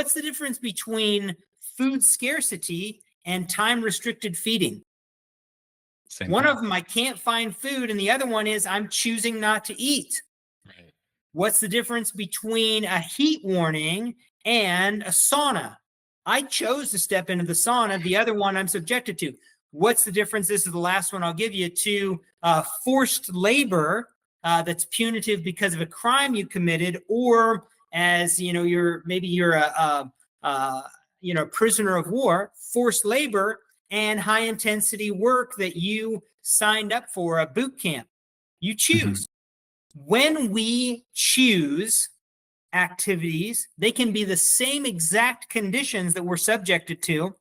What's the difference between food scarcity and time-restricted feeding? One of them, I can't find food, and the other one is I'm choosing not to eat. Right. What's the difference between a heat warning and a sauna? I chose to step into the sauna. The other one I'm subjected to. What's the difference? This is the last one I'll give you, to forced labor that's punitive because of a crime you committed, or as you're a prisoner of war, forced labor and high intensity work that you signed up for, a boot camp. You choose. When we choose activities, they can be the same exact conditions that we're subjected to.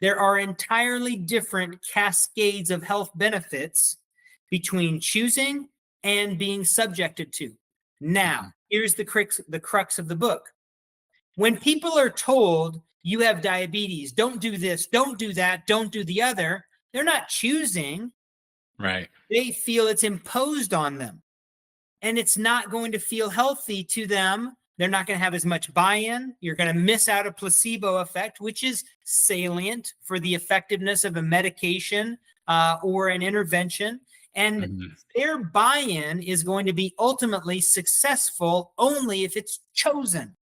There are entirely different cascades of health benefits between choosing and being subjected to. Now, here's the crux of the book. When people are told you have diabetes, don't do this, don't do that, don't do the other, they're not choosing. Right. They feel it's imposed on them. And it's not going to feel healthy to them. They're not going to have as much buy-in. You're going to miss out a placebo effect, which is salient for the effectiveness of a medication or an intervention. And their buy-in is going to be ultimately successful only if it's chosen.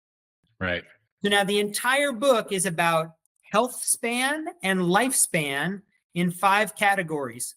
Right. So now the entire book is about health span and lifespan in 5 categories: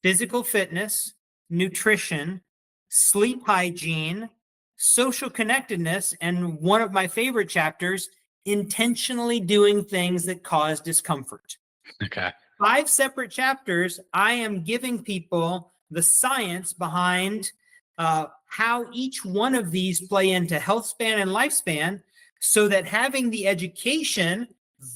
physical fitness, nutrition, sleep hygiene, social connectedness, and one of my favorite chapters, intentionally doing things that cause discomfort. Okay. 5 separate chapters. I am giving people the science behind how each one of these play into health span and lifespan, so that having the education,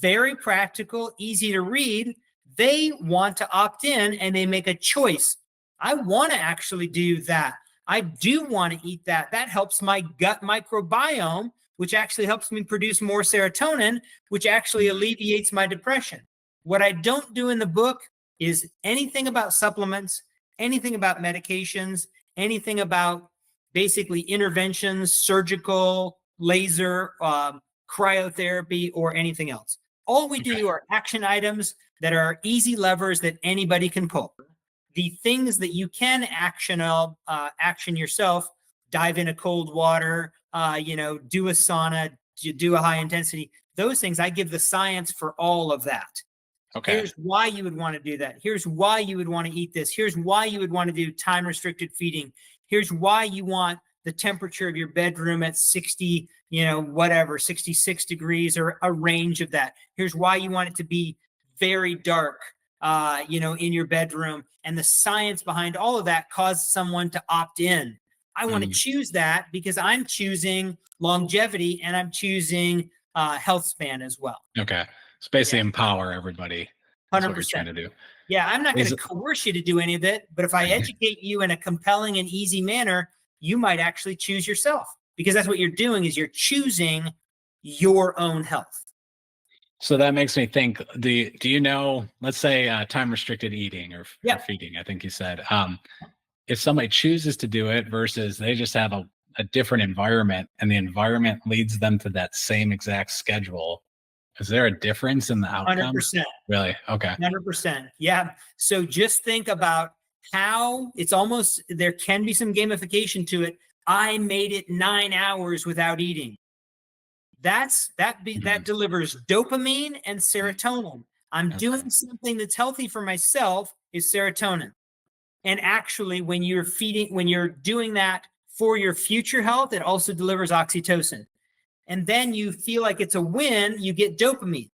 very practical, easy to read, they want to opt in and they make a choice. I want to actually do that. I do want to eat that. That helps my gut microbiome, which actually helps me produce more serotonin, which actually alleviates my depression. What I don't do in the book is anything about supplements, anything about medications, anything about basically interventions, surgical, laser, cryotherapy, or anything else. All we do are action items that are easy levers that anybody can pull. The things that you can action yourself: dive into cold water, do a sauna, do a high intensity. Those things, I give the science for all of that. Okay. Here's why you would want to do that. Here's why you would want to eat this. Here's why you would want to do time-restricted feeding. Here's why you want the temperature of your bedroom at 60, 66 degrees, or a range of that. Here's why you want it to be very dark, in your bedroom. And the science behind all of that caused someone to opt in. I want to choose that because I'm choosing longevity and I'm choosing health span as well. Okay. So basically empower everybody. That's 100%. What you're trying to do. Yeah, I'm not going to coerce you to do any of it, but if I educate you in a compelling and easy manner, you might actually choose yourself, because that's what you're doing, is you're choosing your own health. So that makes me think, do you know, let's say time-restricted eating or feeding, I think you said, if somebody chooses to do it versus they just have a different environment and the environment leads them to that same exact schedule, is there a difference in the outcomes? 100%. Really? Okay. 100%. Yeah. So just think about how it's almost, there can be some gamification to it. I made it 9 hours without eating. That delivers dopamine and serotonin. I'm doing something that's healthy for myself, is serotonin. And actually, when you're doing that for your future health, it also delivers oxytocin. And then you feel like it's a win, you get dopamine.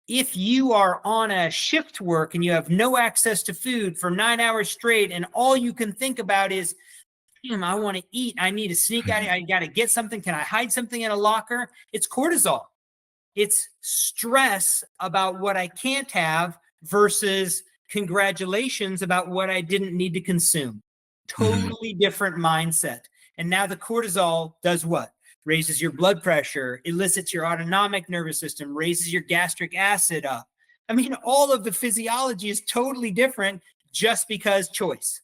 If you are on a shift work and you have no access to food for 9 hours straight, and all you can think about is, I want to eat, I need to sneak out, I got to get something, can I hide something in a locker? It's cortisol. It's stress about what I can't have versus congratulations about what I didn't need to consume. Totally different mindset. And now the cortisol does what? Raises your blood pressure, elicits your autonomic nervous system, raises your gastric acid up. I mean, all of the physiology is totally different just because choice.